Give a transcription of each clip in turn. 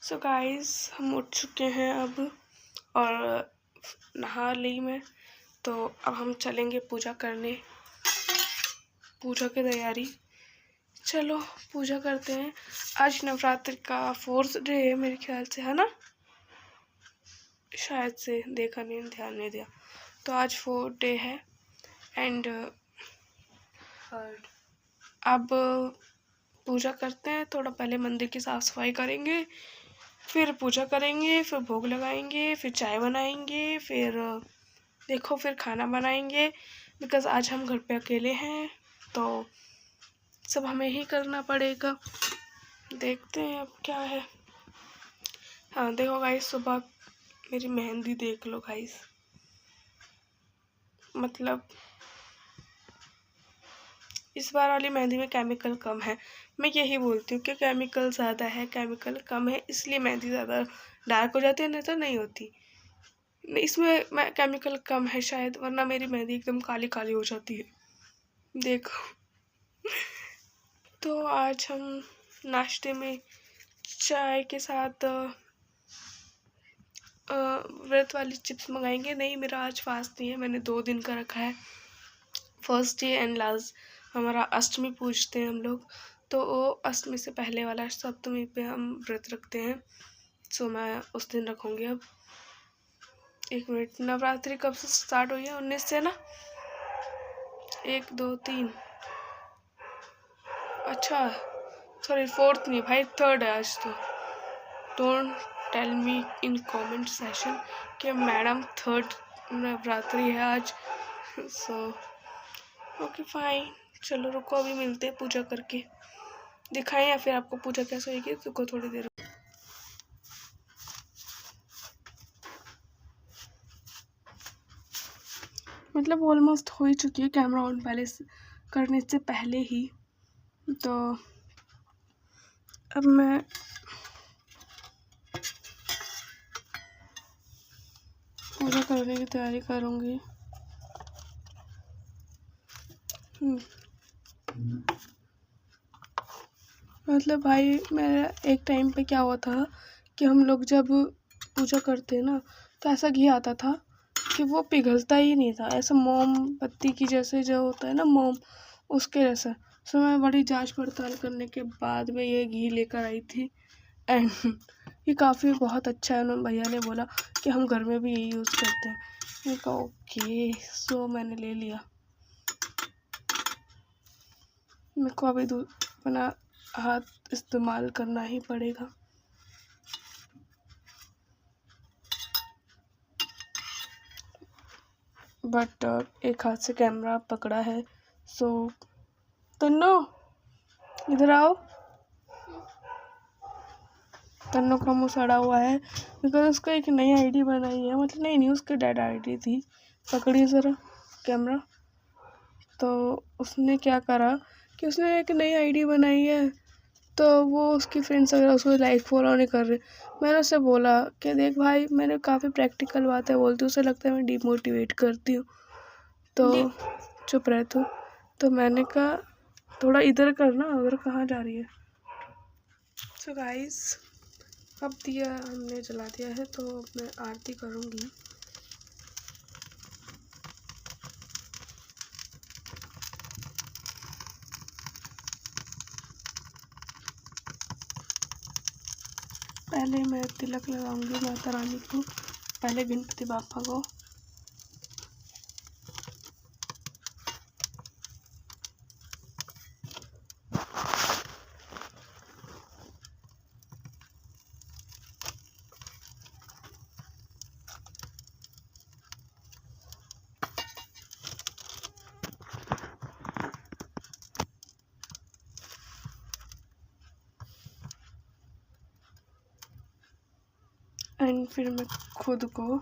So guys हम उठ चुके हैं अब और नहा ली मैं। तो अब हम चलेंगे पूजा करने, पूजा की तैयारी। चलो पूजा करते हैं। आज नवरात्रि का 4th डे है मेरे ख्याल से, है ना? शायद से, देखा नहीं, ध्यान नहीं दिया। तो आज 4th डे है एंड अब पूजा करते हैं। थोड़ा पहले मंदिर की साफ़ सफाई करेंगे, फिर पूजा करेंगे, फिर भोग लगाएंगे, फिर चाय बनाएंगे, फिर देखो फिर खाना बनाएंगे। बिकॉज़ आज हम घर पे अकेले हैं तो सब हमें ही करना पड़ेगा। देखते हैं अब क्या है। हाँ देखो गाइस, सुबह मेरी मेहंदी देख लो गाइस, मतलब इस बार वाली मेहंदी में केमिकल कम है। मैं यही बोलती हूँ कि केमिकल ज़्यादा है, केमिकल कम है, इसलिए मेहंदी ज़्यादा डार्क हो जाती है, नहीं तो नहीं होती। इसमें मैं केमिकल कम है शायद, वरना मेरी मेहंदी एकदम काली काली हो जाती है। देखो तो आज हम नाश्ते में चाय के साथ व्रत वाली चिप्स मंगाएंगे। नहीं, मेरा आज फास्ट नहीं है, मैंने 2 दिन का रखा है। फर्स्ट डे एंड लास्ट हमारा अष्टमी पूजते हैं हम लोग, तो वो अष्टमी से पहले वाला सप्तमी पे हम व्रत रखते हैं। सो मैं उस दिन रखूँगी। अब 1 मिनट, नवरात्रि कब से स्टार्ट हुई है? 19 से ना? 1 2 3, अच्छा सॉरी 4th नहीं भाई, 3rd है आज तो। Don't tell me in comment session कि मैडम 3rd नवरात्रि है आज। सो ओके फाइन, चलो रुको, अभी मिलते हैं पूजा करके। दिखाएं या फिर आपको पूजा कैसे होगी, रुको थोड़ी देर। मतलब ऑलमोस्ट हो ही चुकी है, कैमरा ऑन पहले करने से पहले ही। तो अब मैं पूजा करने की तैयारी करूँगी। मतलब भाई मेरा एक टाइम पे क्या हुआ था कि हम लोग जब पूजा करते हैं ना, तो ऐसा घी आता था कि वो पिघलता ही नहीं था, ऐसा मोमबत्ती की जैसे जो होता है ना मोम, उसके जैसा। सो मैं बड़ी जांच पड़ताल करने के बाद में ये घी लेकर आई थी एंड ये काफ़ी बहुत अच्छा है। उन्होंने, भैया ने बोला कि हम घर में भी यही यूज़ करते हैं। मैंने कहा ओके, सो मैंने ले लिया। मेरे को अभी अपना हाथ इस्तेमाल करना ही पड़ेगा। बट एक हाथ से कैमरा पकड़ा है। सो तन्नो इधर आओ। तन्नो का मुँह सड़ा हुआ है बिकॉज उसका एक नई आईडी बनाई है, मतलब नहीं उसकी डेड आईडी थी। पकड़ी ज़रा कैमरा। तो उसने क्या करा कि उसने एक नई आईडी बनाई है, तो वो उसकी फ्रेंड्स वगैरह उसको लाइक फॉलो नहीं कर रहे। मैंने उससे बोला कि देख भाई, मैंने काफ़ी प्रैक्टिकल बातें बोलती हूँ, उसे लगता है मैं डिमोटिवेट करती हूँ, तो चुप रह तू। तो मैंने कहा थोड़ा इधर करना, उधर कहाँ जा रही है। सो गाइस, अब दिया हमने जला दिया है, तो अब मैं आरती करूँगी। पहले मैं तिलक लगाऊंगी माता रानी को, पहले गणपति बापा को। एंड फिर मैं खुद को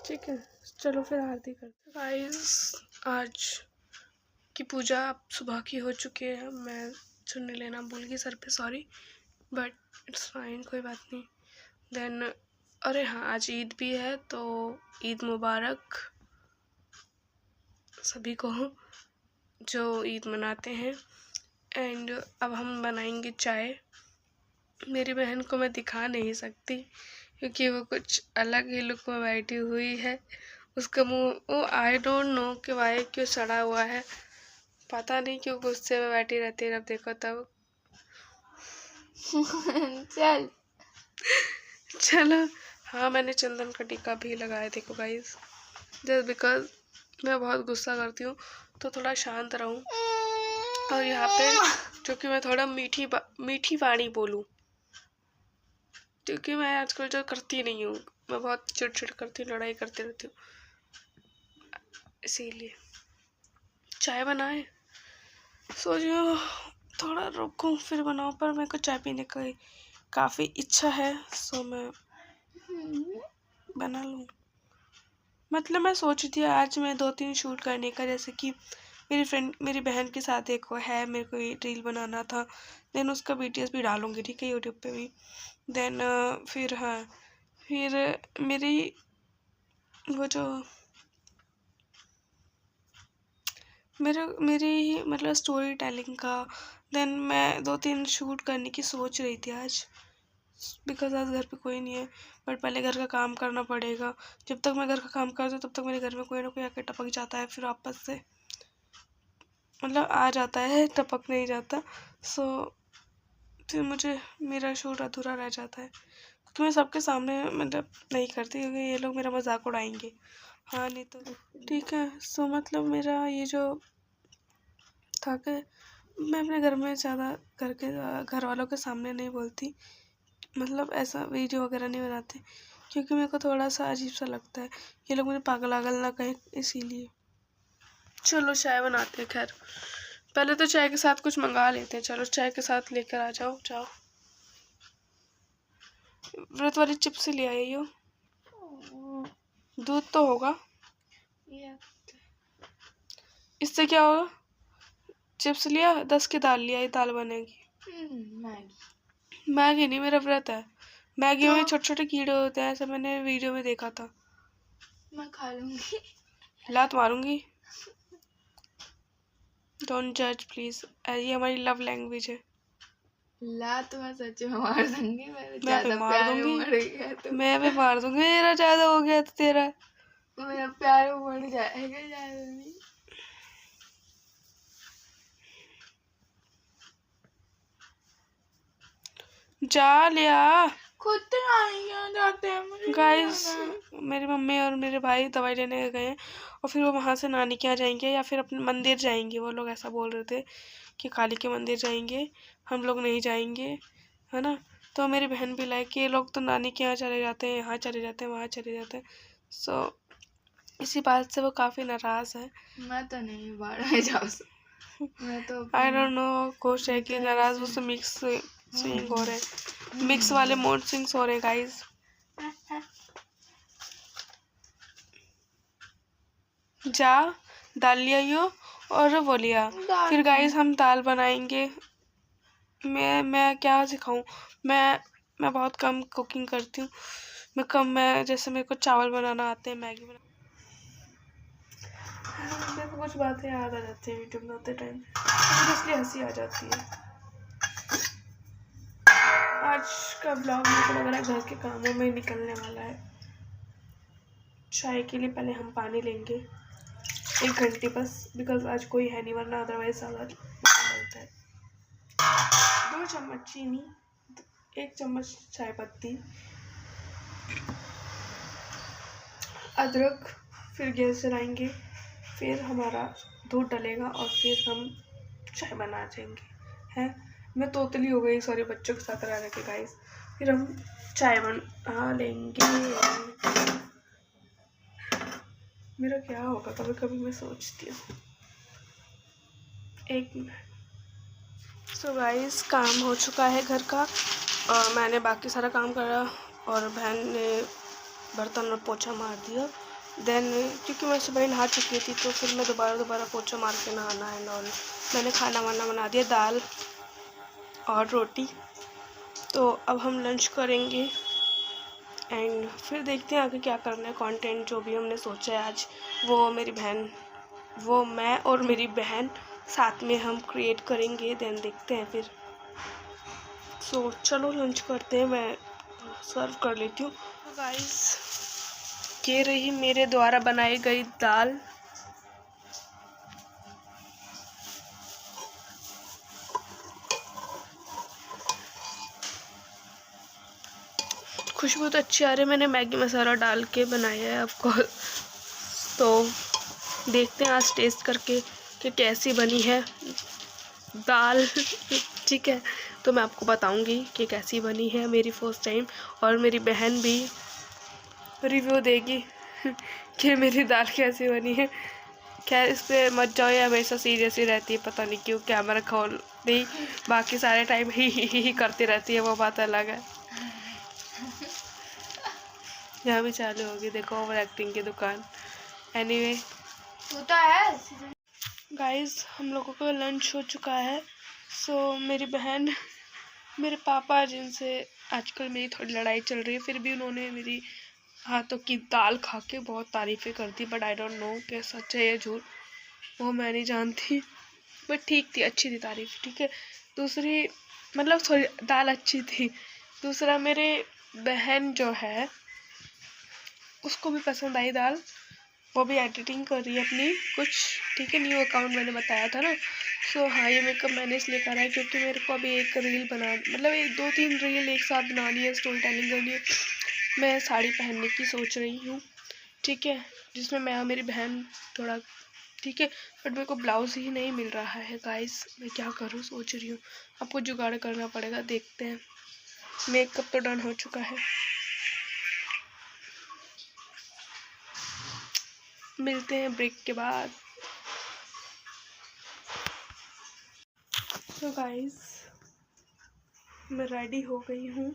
ठीक है। चलो फिर आरती करते। गाइस, आज की पूजा सुबह की हो चुकी है। मैं चुन्नी लेना भूल गई सर पे, सॉरी, बट इट्स फाइन, कोई बात नहीं। देन अरे हाँ, आज ईद भी है, तो ईद मुबारक सभी को जो ईद मनाते हैं। एंड अब हम बनाएंगे चाय। मेरी बहन को मैं दिखा नहीं सकती क्योंकि वो कुछ अलग ही लुक में बैठी हुई है। उसका मुंह वो आई डोंट नो कि वाई क्यों सड़ा हुआ है, पता नहीं क्यों गुस्से में बैठी रहती है। अब देखो तब चल चलो। हाँ, मैंने चंदन का टीका भी लगाया, देखो गाइस, जस्ट बिकॉज मैं बहुत गुस्सा करती हूँ तो थोड़ा शांत रहूँ। और यहाँ पे क्योंकि मैं थोड़ा मीठी वाणी बोलूँ, क्योंकि मैं आजकल जो करती नहीं हूँ, मैं बहुत चिड़चिड़ करती हूँ, लड़ाई करती रहती हूँ, इसीलिए। चाय बनाए सोचो थोड़ा रुकूं फिर बनाऊं, पर मेरे को चाय पीने की काफ़ी इच्छा है, सो मैं बना लूँ। मतलब मैं सोची थी आज मैं 2-3 शूट करने का, जैसे कि मेरी बहन के साथ एक वो है, मेरे को ये रील बनाना था, देन उसका BTS भी डालूंगी, ठीक है, यूट्यूब पे भी। देन फिर हाँ, फिर मेरी वो जो मेरी मतलब स्टोरी टेलिंग का, देन मैं 2-3 शूट करने की सोच रही थी आज, बिकॉज आज घर पे कोई नहीं है। बट पहले घर का काम करना पड़ेगा। जब तक मैं घर का काम करती हूँ तब तक मेरे घर में कोई ना कोई आके टपक जाता है, फिर वापस से मतलब आ जाता है, टपक नहीं जाता। सो फिर मुझे मेरा शूट अधूरा रह जाता है, क्योंकि मैं सबके सामने मतलब नहीं करती, क्योंकि ये लोग मेरा मजाक उड़ाएंगे। हाँ नहीं तो ठीक है। सो मतलब मेरा ये जो था कि मैं अपने घर में ज़्यादा घर वालों के सामने नहीं बोलती, मतलब ऐसा वीडियो वगैरह नहीं बनाती, क्योंकि मेरे को थोड़ा सा अजीब सा लगता है, ये लोग मुझे पागल आगल ना कहें, इसीलिए। चलो चाय बनाते हैं। खैर पहले तो चाय के साथ कुछ मंगा लेते हैं। चलो चाय के साथ लेकर आ जाओ। जाओ, व्रत वाली चिप्स ले आई हो, दूध तो होगा, इससे क्या होगा? चिप्स लिया, 10 की दाल लिया, ये दाल बनेगी। मैगी नहीं, मेरा व्रत है। मैगी में छोटे छोटे कीड़े होते हैं, ऐसा मैंने वीडियो में देखा था। मैं खा लूंगी, लात मारूंगी। डोंट जज प्लीज, ये हमारी लव लैंग्वेज है। लात मैं सच में मार दूंगी, मैं भी ज्यादा मार प्यार दूंगी, बढ़ गया तो मैं भी मार दूंगी, मेरा ज्यादा हो गया तो तेरा। मेरा प्यार बढ़ जाएगा ज्यादा नहीं। जा लिया खुद तो नहीं जाते हैं मुझे गाइस। मेरी मम्मी और मेरे भाई दवाई लेने गए हैं, और फिर वो वहाँ से नानी के यहाँ जाएंगे या फिर अपने मंदिर जाएंगे। वो लोग ऐसा बोल रहे थे कि काली के मंदिर जाएंगे, हम लोग नहीं जाएंगे, है ना। तो मेरी बहन भी लाइक, ये लोग तो नानी के यहाँ चले जाते हैं, यहाँ चले जाते हैं, वहाँ चले जाते हैं। सो इसी बात से वो काफ़ी नाराज़ है। मैं तो नहीं, बाहर में जाओ। मैं तो आई डोंट नो, खुश है कि नाराज़, वो मिक्स स्विंग हो रहे, मिक्स वाले मूड स्विंग्स हो रहे गाइस। जा दाल लिया यो और वो लिया, फिर गाइस हम दाल बनाएंगे। मैं क्या सिखाऊं, मैं बहुत कम कुकिंग करती हूँ। मैं जैसे मेरे को चावल बनाना आते हैं, मैगी बना, मेरे को कुछ बातें याद आ जाती हैं यूट्यूब बनाते टाइम, इसलिए हंसी आ जाती है। आज का ब्लॉग मेरे को लग रहा है घर के कामों में निकलने वाला है। चाय के लिए पहले हम पानी लेंगे 1 घंटे बस, बिकॉज आज कोई है नहीं, वरना अदरवाइज ज़्यादा लगता है। 2 चम्मच चीनी, 1 चम्मच चाय पत्ती, अदरक, फिर गैस जलाएंगे, फिर हमारा दूध डलेगा और फिर हम चाय बना जाएंगे। हैं, मैं तोतली हो गई, सॉरी, बच्चों के साथ रह के गाइस। फिर हम चाय बना लेंगे। मेरा क्या होगा, कभी कभी मैं सोचती हूँ। 1 मिनट। सो गाइस काम हो चुका है घर का, और मैंने बाकी सारा काम करा, और बहन ने बर्तन और पोछा मार दिया। देन क्योंकि मैं सुबह नहा चुकी थी, तो फिर मैं दोबारा पोछा मार के नहाना है, और मैंने खाना वाना बना दिया, दाल और रोटी। तो अब हम लंच करेंगे, एंड फिर देखते हैं आगे क्या करना है। कंटेंट जो भी हमने सोचा है आज, वो मैं और मेरी बहन साथ में हम क्रिएट करेंगे, देन देखते हैं फिर। सो चलो लंच करते हैं, मैं सर्व कर लेती हूँ। तो गाइस ये रही मेरे द्वारा बनाई गई दाल। खुशबू तो अच्छी आ रही है, मैंने मैगी मसाला डाल के बनाया है आपको। तो देखते हैं आज टेस्ट करके कि कैसी बनी है दाल। ठीक है, तो मैं आपको बताऊंगी कि कैसी बनी है मेरी फर्स्ट टाइम, और मेरी बहन भी रिव्यू देगी कि मेरी दाल कैसी बनी है। खैर इस पर मत जाओ, ये हमेशा सीरियस ही रहती है, पता नहीं क्यों। कैमरा खोल नहीं, बाकी सारे टाइम ही करती रहती है, वो बात अलग है। यहाँ भी चालू होगी, देखो ओवर एक्टिंग की दुकान। एनीवे तू तो है। गाइस हम लोगों का लंच हो चुका है। सो मेरी बहन, मेरे पापा जिनसे आजकल मेरी थोड़ी लड़ाई चल रही है, फिर भी उन्होंने मेरी हाथों की दाल खा के बहुत तारीफ़ें कर दी। बट आई डोंट नो कि सच है या झूठ, वो मैं नहीं जानती। बट ठीक थी, अच्छी थी तारीफ़। ठीक है, दूसरी मतलब सॉरी दाल अच्छी थी। दूसरा मेरे बहन जो है उसको भी पसंद आई दाल, वो भी एडिटिंग कर रही है अपनी कुछ। ठीक है, न्यू अकाउंट मैंने बताया था ना। सो हाँ, ये मेकअप मैंने इसलिए करा है क्योंकि मेरे को अभी एक रील बना, मतलब एक 2-3 रील एक साथ बनानी है, स्टोरी टेलिंग करनी है। मैं साड़ी पहनने की सोच रही हूँ, ठीक है, जिसमें मैं और मेरी बहन थोड़ा, ठीक है। बट मेरे को ब्लाउज़ ही नहीं मिल रहा है गाइस, मैं क्या करूँ सोच रही हूँ। आपको जुगाड़ करना पड़ेगा, देखते हैं। मेकअप तो डन हो चुका है, मिलते हैं ब्रेक के बाद। तो गाइस मैं रेडी हो गई हूँ।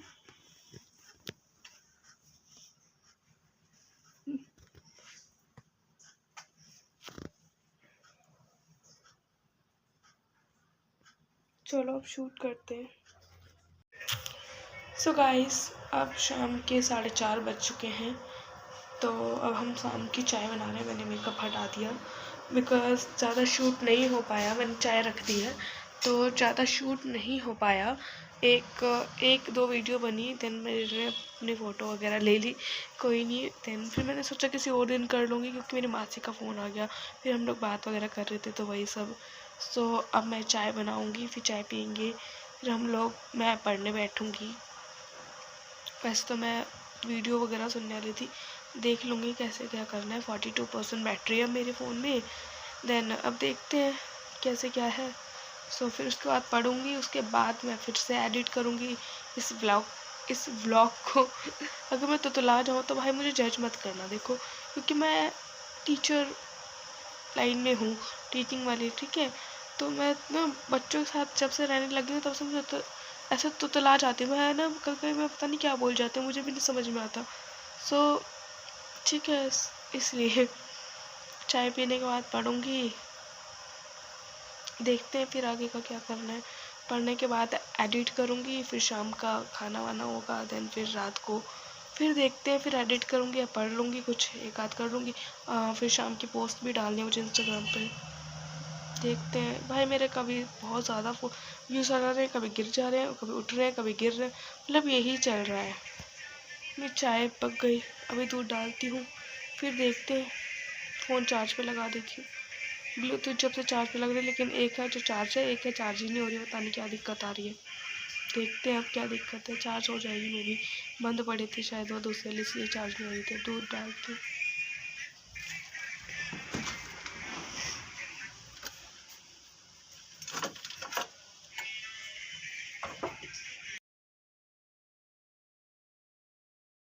चलो अब शूट करते हैं। सो गाइस अब शाम के 4:30 बज चुके हैं। तो अब हम शाम की चाय बना रहे हैं। मैंने मेकअप हटा दिया बिकॉज़ ज़्यादा शूट नहीं हो पाया। मैंने चाय रख दी है तो ज़्यादा शूट नहीं हो पाया। एक दो वीडियो बनी, देन मैंने अपनी फ़ोटो वगैरह ले ली, कोई नहीं। देन फिर मैंने सोचा किसी और दिन कर लूँगी क्योंकि मेरी मासी का फ़ोन आ गया। फिर हम लोग बात वगैरह कर रहे थे तो वही सब। सो अब मैं चाय बनाऊँगी, फिर चाय पियेंगे, फिर मैं पढ़ने बैठूँगी। वैसे तो मैं वीडियो वगैरह सुनने वाली थी, देख लूँगी कैसे क्या करना है। 42% बैटरी है मेरे फ़ोन में। देन अब देखते हैं कैसे क्या है। सो फिर उसके बाद पढ़ूँगी, उसके बाद मैं फिर से एडिट करूँगी इस व्लॉग को। अगर मैं तुतला जाऊँ तो भाई मुझे जज मत करना, देखो, क्योंकि मैं टीचर लाइन में हूँ, टीचिंग वाली, ठीक है। तो मैं ना बच्चों के साथ जब से रहने लगी हूँ तब से मुझे तो ऐसे तुतला जाती हूँ मैं ना, कभी मैं पता नहीं क्या बोल जाती हूँ, मुझे भी नहीं समझ में आता। सो ठीक है, इसलिए चाय पीने के बाद पढ़ूँगी, देखते हैं फिर आगे का क्या करना है। पढ़ने के बाद एडिट करूँगी, फिर शाम का खाना वाना होगा, देन फिर रात को फिर देखते हैं, फिर एडिट करूँगी या पढ़ लूँगी, कुछ एक आध कर लूँगी। फिर शाम की पोस्ट भी डालनी है मुझे इंस्टाग्राम पे, देखते हैं। भाई मेरे कभी बहुत ज़्यादा व्यूज़ आ रहे हैं, कभी गिर जा रहे हैं, कभी उठ रहे हैं, कभी गिर रहे हैं, मतलब यही चल रहा है। मेरी चाय पक गई, अभी दूध डालती हूँ, फिर देखते हैं। फ़ोन चार्ज पे लगा देती हूँ। ब्लूटूथ जब से चार्ज पे लग रही है, लेकिन एक है जो चार्ज है, एक है चार्ज ही नहीं हो रही, पता नहीं क्या दिक्कत आ रही है। देखते हैं अब क्या दिक्कत है। चार्ज हो जाएगी, मेरी बंद पड़ी थी शायद वो दूसरे, इसलिए चार्ज नहीं हो रही थी। दूध डालती हूँ।